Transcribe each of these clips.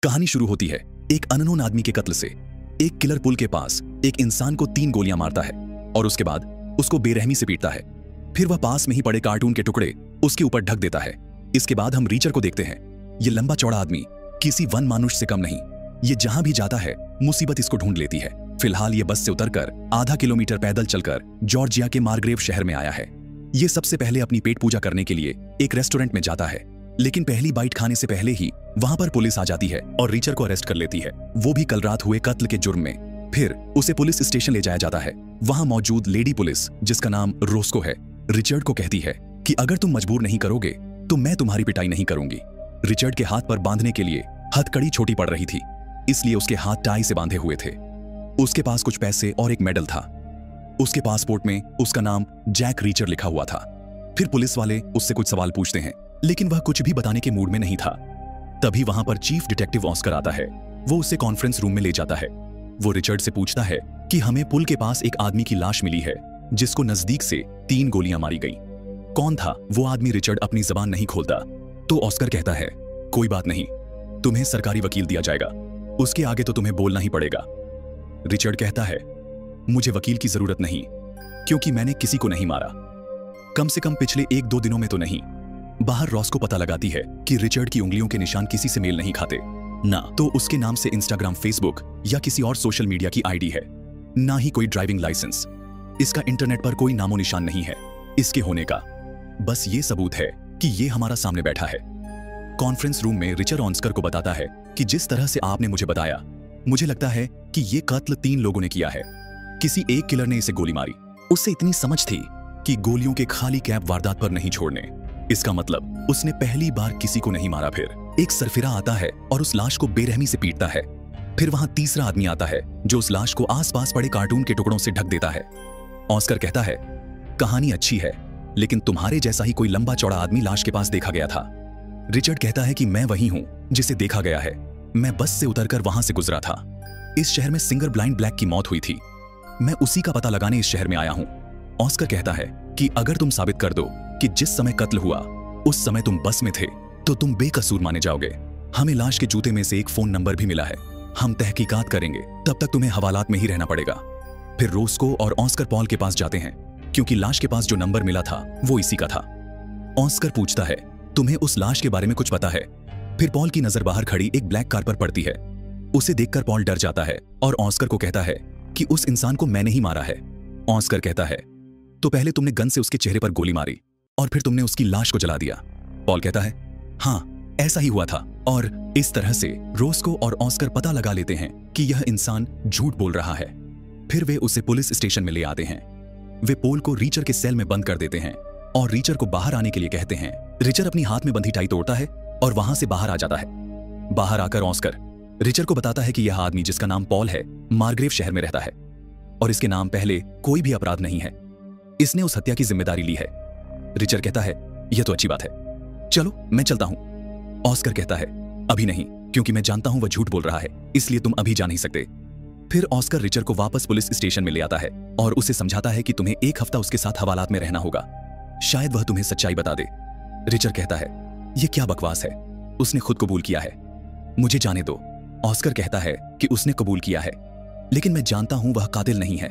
कहानी शुरू होती है एक अननोन आदमी के कत्ल से। एक किलर पुल के पास एक इंसान को 3 गोलियां मारता है और उसके बाद उसको बेरहमी से पीटता है। फिर वह पास में ही पड़े कार्टून के टुकड़े उसके ऊपर ढक देता है। इसके बाद हम रीचर को देखते हैं। ये लंबा चौड़ा आदमी किसी वन मानुष से कम नहीं। ये जहां भी जाता है मुसीबत इसको ढूंढ लेती है। फिलहाल ये बस से उतरकर आधा किलोमीटर पैदल चलकर जॉर्जिया के मार्ग्रेव शहर में आया है। ये सबसे पहले अपनी पेट पूजा करने के लिए एक रेस्टोरेंट में जाता है, लेकिन पहली बाइट खाने से पहले ही वहां पर पुलिस आ जाती है और रीचर को अरेस्ट कर लेती है, वो भी कल रात हुए कत्ल के जुर्म में। फिर उसे पुलिस स्टेशन ले जाया जाता है। वहां मौजूद लेडी पुलिस, जिसका नाम रोस्को है, रिचर्ड को कहती है कि अगर तुम मजबूर नहीं करोगे तो मैं तुम्हारी पिटाई नहीं करूंगी। रिचर्ड के हाथ पर बांधने के लिए हथकड़ी छोटी पड़ रही थी, इसलिए उसके हाथ टाई से बांधे हुए थे। उसके पास कुछ पैसे और एक मेडल था। उसके पासपोर्ट में उसका नाम जैक रीचर लिखा हुआ था। फिर पुलिस वाले उससे कुछ सवाल पूछते हैं, लेकिन वह कुछ भी बताने के मूड में नहीं था। तभी वहां पर चीफ डिटेक्टिव ऑस्कर आता है। वो उसे कॉन्फ्रेंस रूम में ले जाता है। वो रिचर्ड से पूछता है कि हमें पुल के पास एक आदमी की लाश मिली है जिसको नजदीक से 3 गोलियां मारी गई। कौन था वो आदमी? रिचर्ड अपनी जबान नहीं खोलता। तो ऑस्कर कहता है, कोई बात नहीं, तुम्हें सरकारी वकील दिया जाएगा, उसके आगे तो तुम्हें बोलना ही पड़ेगा। रिचर्ड कहता है, मुझे वकील की जरूरत नहीं, क्योंकि मैंने किसी को नहीं मारा, कम से कम पिछले 1-2 दिनों में तो नहीं। बाहर रॉस को पता लगाती है कि रिचर्ड की उंगलियों के निशान किसी से मेल नहीं खाते। ना तो उसके नाम से इंस्टाग्राम, फेसबुक या किसी और सोशल मीडिया की आईडी है, ना ही कोई ड्राइविंग लाइसेंस। इसका इंटरनेट पर कोई नामो निशान नहीं है इसके होने का। बस ये सबूत है कि ये हमारा सामने बैठा है। कॉन्फ्रेंस रूम में रिचर्ड ऑस्कर को बताता है कि जिस तरह से आपने मुझे बताया, मुझे लगता है कि ये कत्ल 3 लोगों ने किया है। किसी एक किलर ने इसे गोली मारी। उससे इतनी समझ थी कि गोलियों के खाली कैप वारदात पर नहीं छोड़ने। इसका मतलब उसने पहली बार किसी को नहीं मारा। फिर एक सरफिरा आता है और उस लाश को बेरहमी से पीटता है। फिर वहां तीसरा आदमी आता है जो उस लाश को आसपास पड़े कार्टून के टुकड़ों से ढक देता है। ऑस्कर कहता है, कहानी अच्छी है, लेकिन तुम्हारे जैसा ही कोई लंबा चौड़ा आदमी लाश के पास देखा गया था। रिचर्ड कहता है कि मैं वही हूं जिसे देखा गया है। मैं बस से उतरकर वहां से गुजरा था। इस शहर में सिंगर ब्लाइंड ब्लैक की मौत हुई थी। मैं उसी का पता लगाने इस शहर में आया हूं। ऑस्कर कहता है कि अगर तुम साबित कर दो कि जिस समय कत्ल हुआ उस समय तुम बस में थे, तो तुम बेकसूर माने जाओगे। हमें लाश के जूते में से एक फोन नंबर भी मिला है। हम तहकीकात करेंगे, तब तक तुम्हें हवालात में ही रहना पड़ेगा। फिर रोस्को और ऑस्कर पॉल के पास जाते हैं, क्योंकि लाश के पास जो नंबर मिला था वो इसी का था। ऑस्कर पूछता है, तुम्हें उस लाश के बारे में कुछ पता है? फिर पॉल की नजर बाहर खड़ी एक ब्लैक कार पर पड़ती है। उसे देखकर पॉल डर जाता है और ऑस्कर को कहता है कि उस इंसान को मैंने ही मारा है। ऑस्कर कहता है, तो पहले तुमने गन से उसके चेहरे पर गोली मारी और फिर तुमने उसकी लाश को जला दिया। पॉल कहता है, हाँ, ऐसा ही हुआ था। और इस तरह से रोस्को और ऑस्कर पता लगा लेते हैं कि यह इंसान झूठ बोल रहा है। फिर वे उसे पुलिस स्टेशन में ले आते हैं। वे पोल को रीचर के सेल में बंद कर देते हैं और रीचर को बाहर आने के लिए कहते हैं। रिचर अपनी हाथ में बंधी टाई तोड़ता है और वहां से बाहर आ जाता है। बाहर आकर ऑस्कर रिचर को बताता है कि यह आदमी, जिसका नाम पॉल है, मार्ग्रेव शहर में रहता है और इसके नाम पहले कोई भी अपराध नहीं है। इसने उस हत्या की जिम्मेदारी ली है। रिचर कहता है, यह तो अच्छी बात है, चलो मैं चलता हूं। ऑस्कर कहता है, अभी नहीं, क्योंकि मैं जानता हूं वह झूठ बोल रहा है, इसलिए तुम अभी जा नहीं सकते। फिर ऑस्कर रिचर को वापस पुलिस स्टेशन में ले आता है और उसे समझाता है कि तुम्हें 1 हफ्ता उसके साथ हवालात में रहना होगा, शायद वह तुम्हें सच्चाई बता दे। रिचर कहता है, यह क्या बकवास है, उसने खुद कबूल किया है, मुझे जाने दो। ऑस्कर कहता है कि उसने कबूल किया है, लेकिन मैं जानता हूं वह कातिल नहीं है।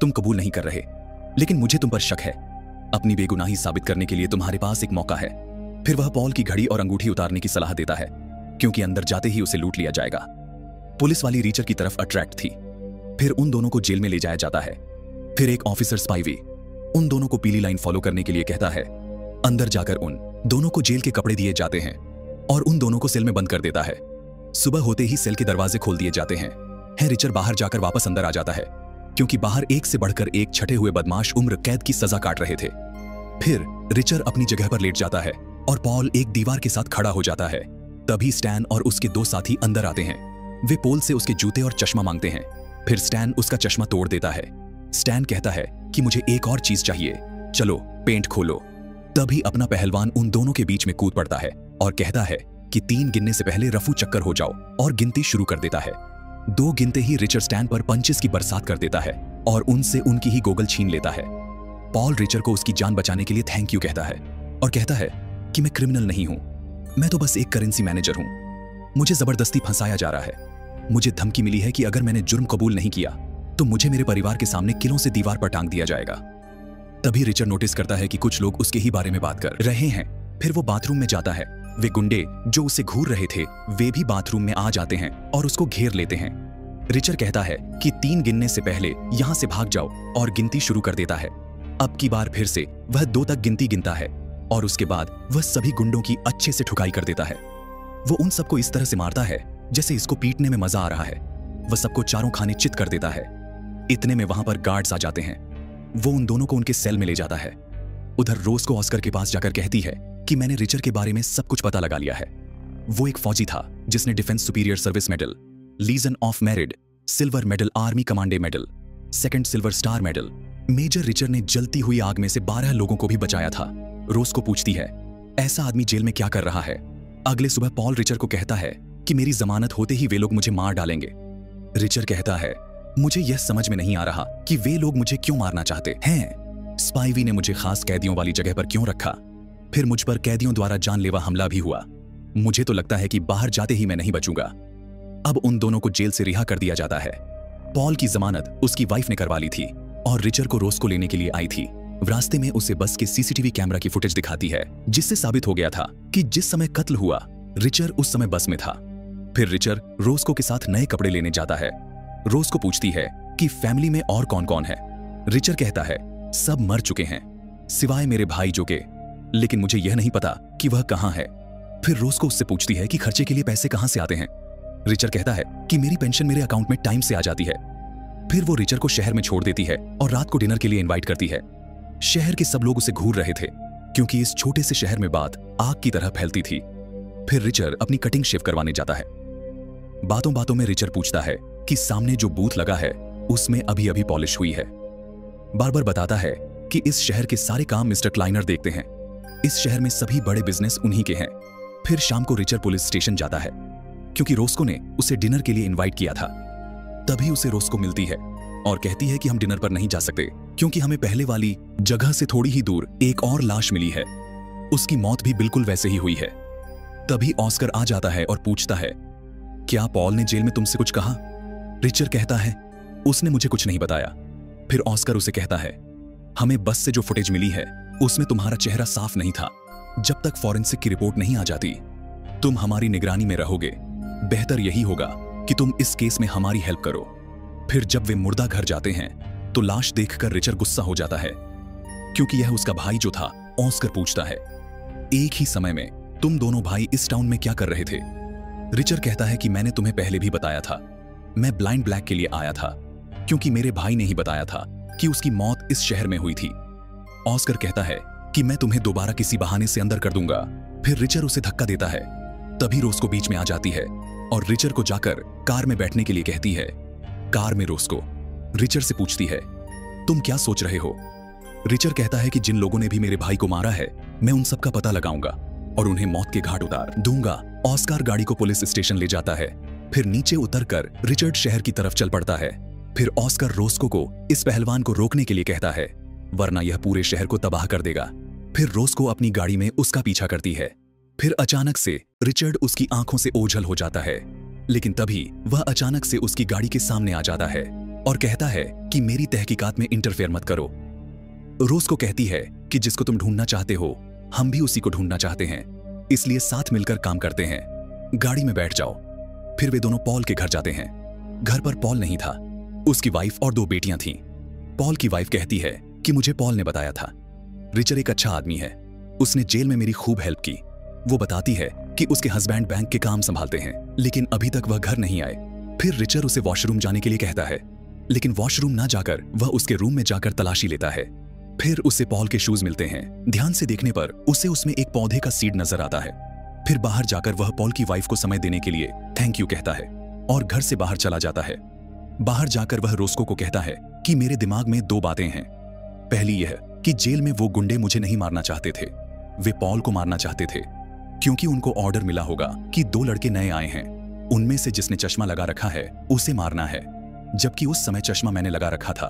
तुम कबूल नहीं कर रहे, लेकिन मुझे तुम पर शक है। अपनी बेगुनाही साबित करने के लिए तुम्हारे पास एक मौका है। फिर वह पॉल की घड़ी और अंगूठी उतारने की सलाह देता है, क्योंकि अंदर जाते ही उसे लूट लिया जाएगा। पुलिस वाली रीचर की तरफ अट्रैक्ट थी। फिर उन दोनों को जेल में ले जाया जाता है। फिर एक ऑफिसर स्पाइवी उन दोनों को पीली लाइन फॉलो करने के लिए कहता है। अंदर जाकर उन दोनों को जेल के कपड़े दिए जाते हैं और उन दोनों को सेल में बंद कर देता है। सुबह होते ही सेल के दरवाजे खोल दिए जाते हैं। रिचर बाहर जाकर वापस अंदर आ जाता है, क्योंकि बाहर एक से बढ़कर एक छठे हुए बदमाश उम्र कैद की सजा काट रहे थे। फिर रिचर अपनी जगह पर लेट जाता है और पॉल एक दीवार के साथ खड़ा हो जाता है। तभी स्टैन और उसके 2 साथी अंदर आते हैं। वे पोल से उसके जूते और चश्मा मांगते हैं। फिर स्टैन उसका चश्मा तोड़ देता है। स्टैन कहता है कि मुझे एक और चीज चाहिए, चलो पेंट खोलो। तभी अपना पहलवान उन दोनों के बीच में कूद पड़ता है और कहता है कि 3 गिनने से पहले रफू चक्कर हो जाओ, और गिनती शुरू कर देता है। 2 गिनते ही रिचर स्टैन पर पंचेस की बरसात कर देता है और उनसे उनकी ही गोगल छीन लेता है। पॉल रिचर को उसकी जान बचाने के लिए थैंक यू कहता है और कहता है कि मैं क्रिमिनल नहीं हूं, मैं तो बस एक करेंसी मैनेजर हूं। मुझे जबरदस्ती फंसाया जा रहा है। मुझे धमकी मिली है कि अगर मैंने जुर्म कबूल नहीं किया तो मुझे मेरे परिवार के सामने किलों से दीवार पर टांग दिया जाएगा। तभी रिचर्ड नोटिस करता है कि कुछ लोग उसके ही बारे में बात कर रहे हैं। फिर वो बाथरूम में जाता है। वे गुंडे जो उसे घूर रहे थे वे भी बाथरूम में आ जाते हैं और उसको घेर लेते हैं। रिचर्ड कहता है कि 3 गिनने से पहले यहां से भाग जाओ और गिनती शुरू कर देता है। अब की बार फिर से वह 2 तक गिनती गिनता है और उसके बाद वह सभी गुंडों की अच्छे से ठुकाई कर देता है। वो उन सबको इस तरह से मारता है जैसे इसको पीटने में मजा आ रहा है। वह सबको चारों खाने चित कर देता है। इतने में वहां पर गार्ड्स आ जाते हैं। वो उन दोनों को उनके सेल में ले जाता है। उधर रोज को ऑस्कर के पास जाकर कहती है कि मैंने रिचर्ड के बारे में सब कुछ पता लगा लिया है। वो एक फौजी था जिसने defence superior service medal, legion of merit, silver medal, army commendation medal, 2nd silver star medal. Major Richard ने जलती हुई आग में से 12 लोगों को भी बचाया था। रोज को पूछती है ऐसा आदमी जेल में क्या कर रहा है। अगले सुबह पॉल रिचर्ड को कहता है कि मेरी जमानत होते ही वे लोग मुझे मार डालेंगे। रिचर्ड कहता है मुझे यह समझ में नहीं आ रहा कि वे लोग मुझे क्यों मारना चाहते हैं। स्पाइवी ने मुझे खास कैदियों वाली जगह पर क्यों रखा। फिर मुझ पर कैदियों द्वारा जानलेवा हमला भी हुआ। मुझे तो लगता है कि बाहर जाते ही मैं नहीं बचूंगा। अब उन दोनों को जेल से रिहा कर दिया जाता है। पॉल की जमानत उसकी वाइफ ने करवा ली थी और रिचर्ड को रोज को लेने के लिए आई थी। रास्ते में उसे बस के सीसीटीवी कैमरा की फुटेज दिखाती है जिससे साबित हो गया था कि जिस समय कत्ल हुआ रिचर्ड उस समय बस में था। फिर रिचर्ड रोस्को के साथ नए कपड़े लेने जाता है। रोस्को पूछती है कि फैमिली में और कौन कौन है। रिचर्ड कहता है सब मर चुके हैं सिवाय मेरे भाई जो के, लेकिन मुझे यह नहीं पता कि वह कहां है। फिर रोस्को उससे पूछती है कि खर्चे के लिए पैसे कहां से आते हैं। रिचर्ड कहता है कि मेरी पेंशन मेरे अकाउंट में टाइम से आ जाती है। फिर वो रिचर्ड को शहर में छोड़ देती है और रात को डिनर के लिए इनवाइट करती है। शहर के सब लोग उसे घूर रहे थे क्योंकि इस छोटे से शहर में बात आग की तरह फैलती थी। फिर रिचर्ड अपनी कटिंग शेव करवाने जाता है। बातों बातों में रिचर्ड पूछता है कि सामने जो बूथ लगा है उसमें अभी अभी पॉलिश हुई है। बार बार बताता है कि इस शहर के सारे काम मिस्टर क्लाइनर देखते हैं। इस शहर में सभी बड़े बिजनेस उन्हीं के हैं। फिर शाम को रिचर्ड पुलिस स्टेशन जाता है क्योंकि रोस्को ने उसे डिनर के लिए इनवाइट किया था। तभी उसे रोस्को मिलती है और कहती है कि हम डिनर पर नहीं जा सकते क्योंकि हमें पहले वाली जगह से थोड़ी ही दूर एक और लाश मिली है। उसकी मौत भी बिल्कुल वैसे ही हुई है। तभी ऑस्कर आ जाता है और पूछता है क्या पॉल ने जेल में तुमसे कुछ कहा। रिचर्ड कहता है उसने मुझे कुछ नहीं बताया। फिर ऑस्कर उसे कहता है हमें बस से जो फुटेज मिली है उसमें तुम्हारा चेहरा साफ नहीं था। जब तक फॉरेंसिक की रिपोर्ट नहीं आ जाती तुम हमारी निगरानी में रहोगे। बेहतर यही होगा कि तुम इस केस में हमारी हेल्प करो। फिर जब वे मुर्दा घर जाते हैं तो लाश देखकर रिचर्ड गुस्सा हो जाता है क्योंकि यह उसका भाई जो था। ऑस्कर पूछता है एक ही समय में तुम दोनों भाई इस टाउन में क्या कर रहे थे। रिचर्ड कहता है कि मैंने तुम्हें पहले भी बताया था मैं ब्लाइंड ब्लैक के लिए आया था क्योंकि मेरे भाई ने ही बताया था कि उसकी मौत इस शहर में हुई थी। ऑस्कर कहता है कि मैं तुम्हें दोबारा किसी बहाने से अंदर कर दूंगा। फिर रिचर्ड उसे धक्का देता है। तभी रोस्को बीच में आ जाती है और रिचर्ड को जाकर कार में बैठने के लिए कहती है। कार में रोस्को रिचर्ड से पूछती है तुम क्या सोच रहे हो। रिचर्ड कहता है कि जिन लोगों ने भी मेरे भाई को मारा है मैं उन सब का पता लगाऊंगा और उन्हें मौत के घाट उतार दूंगा। ऑस्कर गाड़ी को पुलिस स्टेशन ले जाता है। फिर नीचे उतरकर रिचर्ड शहर की तरफ चल पड़ता है। फिर ऑस्कर रोस्को को इस पहलवान को रोकने के लिए कहता है वरना यह पूरे शहर को तबाह कर देगा। फिर रोस्को अपनी गाड़ी में उसका पीछा करती है। फिर अचानक से रिचर्ड उसकी आंखों से ओझल हो जाता है, लेकिन तभी वह अचानक से उसकी गाड़ी के सामने आ जाता है और कहता है कि मेरी तहकीकात में इंटरफेयर मत करो। रोस्को कहती है कि जिसको तुम ढूंढना चाहते हो हम भी उसी को ढूंढना चाहते हैं, इसलिए साथ मिलकर काम करते हैं। गाड़ी में बैठ जाओ। फिर वे दोनों पॉल के घर जाते हैं। घर पर पॉल नहीं था, उसकी वाइफ और 2 बेटियां थीं। पॉल की वाइफ कहती है कि मुझे पॉल ने बताया था रिचर्ड एक अच्छा आदमी है, उसने जेल में मेरी खूब हेल्प की। वो बताती है कि उसके हस्बैंड बैंक के काम संभालते हैं लेकिन अभी तक वह घर नहीं आए। फिर रिचर्ड उसे वॉशरूम जाने के लिए कहता है, लेकिन वॉशरूम ना जाकर वह उसके रूम में जाकर तलाशी लेता है। फिर उसे पॉल के शूज मिलते हैं। ध्यान से देखने पर उसे उसमें एक पौधे का सीड नजर आता है। फिर बाहर जाकर वह पॉल की वाइफ को समय देने के लिए थैंक यू कहता है और घर से बाहर चला जाता है। बाहर जाकर वह रोस्को को कहता है कि मेरे दिमाग में 2 बातें हैं। पहली यह कि जेल में वो गुंडे मुझे नहीं मारना चाहते थे, वे पॉल को मारना चाहते थे क्योंकि उनको ऑर्डर मिला होगा कि 2 लड़के नए आए हैं, उनमें से जिसने चश्मा लगा रखा है उसे मारना है, जबकि उस समय चश्मा मैंने लगा रखा था।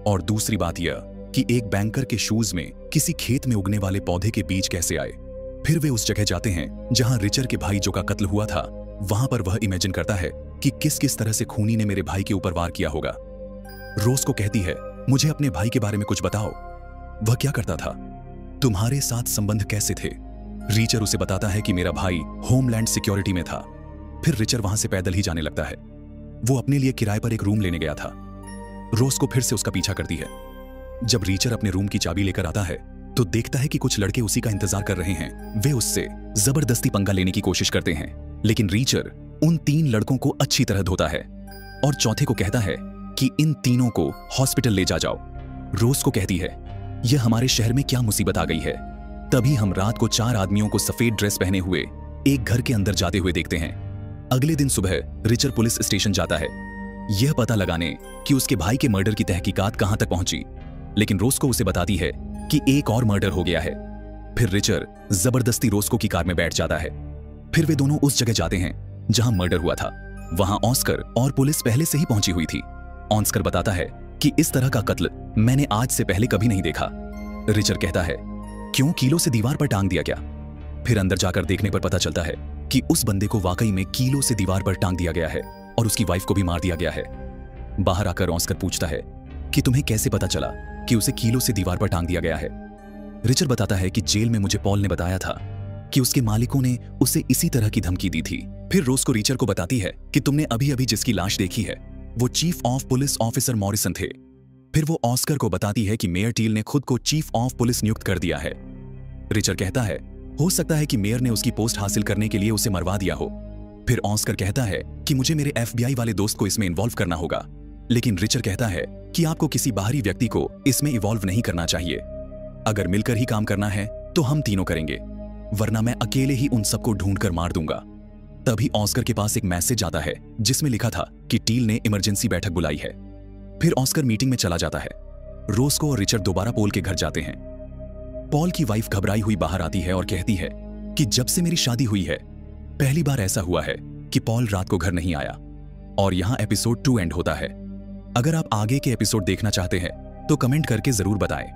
और दूसरी बात यह कि एक बैंकर के शूज में किसी खेत में उगने वाले पौधे के बीज कैसे आए। फिर वे उस जगह जाते हैं जहां रिचर्ड के भाई जो का कत्ल हुआ था वहां पर वह इमेजिन करता है कि किस किस तरह से खूनी ने मेरे भाई के ऊपर वार किया होगा। रोज को कहती है, मुझे अपने भाई के बारे में कुछ बताओ, वह क्या करता था, तुम्हारे साथ संबंध कैसे थे। रीचर उसे बताता है कि मेरा भाई होमलैंड सिक्योरिटी में था। फिर रिचर वहां से पैदल ही जाने लगता है। वो अपने लिए किराए पर एक रूम लेने गया था। रोज को फिर से उसका पीछा करती है। जब रीचर अपने रूम की चाबी लेकर आता है तो देखता है कि कुछ लड़के उसी का इंतजार कर रहे हैं। वे उससे जबरदस्ती पंगा लेने की कोशिश करते हैं, लेकिन रीचर उन 3 लड़कों को अच्छी तरह धोता है और चौथे को कहता है कि इन तीनों को हॉस्पिटल ले जाओ। रोज को कहती है, यह हमारे शहर में क्या मुसीबत आ गई है। तभी हम रात को 4 आदमियों को सफेद ड्रेस पहने हुए एक घर के अंदर जाते हुए देखते हैं। अगले दिन सुबह रिचर पुलिस स्टेशन जाता है, यह पता लगाने कि उसके भाई के मर्डर की तहकीकात कहां तक पहुंची, लेकिन रोस्को उसे बताती है कि एक और मर्डर हो गया है। फिर रिचर जबरदस्ती रोस्को की कार में बैठ जाता है। फिर वे दोनों उस जगह जाते हैं जहां मर्डर हुआ था। वहां ऑस्कर और पुलिस पहले से ही पहुंची हुई थी। ऑस्कर बताता है कि इस तरह का कत्ल मैंने आज से पहले कभी नहीं देखा। रिचर कहता है, क्यों, कीलों से दीवार पर टांग दिया क्या? फिर अंदर जाकर देखने पर पता चलता है कि उस बंदे को वाकई में कीलों से दीवार पर टांग दिया गया है और उसकी वाइफ को भी मार दिया गया है। बाहर आकर ऑस्कर पूछता है कि तुम्हें कैसे पता चला कि उसे कीलों से दीवार पर टांग दिया गया है। रिचर बताता है कि जेल में मुझे पॉल ने बताया था कि उसके मालिकों ने उसे इसी तरह की धमकी दी थी। फिर रोज को रीचर को बताती है कि तुमने अभी अभी जिसकी लाश देखी है वो chief of police officer Morrison थे। फिर वो ऑस्कर को बताती है कि मेयर टील ने खुद को चीफ ऑफ पुलिस नियुक्त कर दिया है। रिचर कहता है, हो सकता है कि मेयर ने उसकी पोस्ट हासिल करने के लिए उसे मरवा दिया हो। फिर ऑस्कर कहता है कि मुझे मेरे FBI वाले दोस्त को इसमें इन्वॉल्व करना होगा, लेकिन रिचर कहता है कि आपको किसी बाहरी व्यक्ति को इसमें इवॉल्व नहीं करना चाहिए। अगर मिलकर ही काम करना है तो हम तीनों करेंगे, वरना मैं अकेले ही उन सबको ढूंढकर मार दूंगा। तभी ऑस्कर के पास एक मैसेज आता है जिसमें लिखा था कि टील ने इमरजेंसी बैठक बुलाई है। फिर ऑस्कर मीटिंग में चला जाता है। रोस्को और रिचर्ड दोबारा पॉल के घर जाते हैं। पॉल की वाइफ घबराई हुई बाहर आती है और कहती है कि जब से मेरी शादी हुई है पहली बार ऐसा हुआ है कि पॉल रात को घर नहीं आया। और यहां एपिसोड 2 एंड होता है। अगर आप आगे के एपिसोड देखना चाहते हैं तो कमेंट करके जरूर बताएं।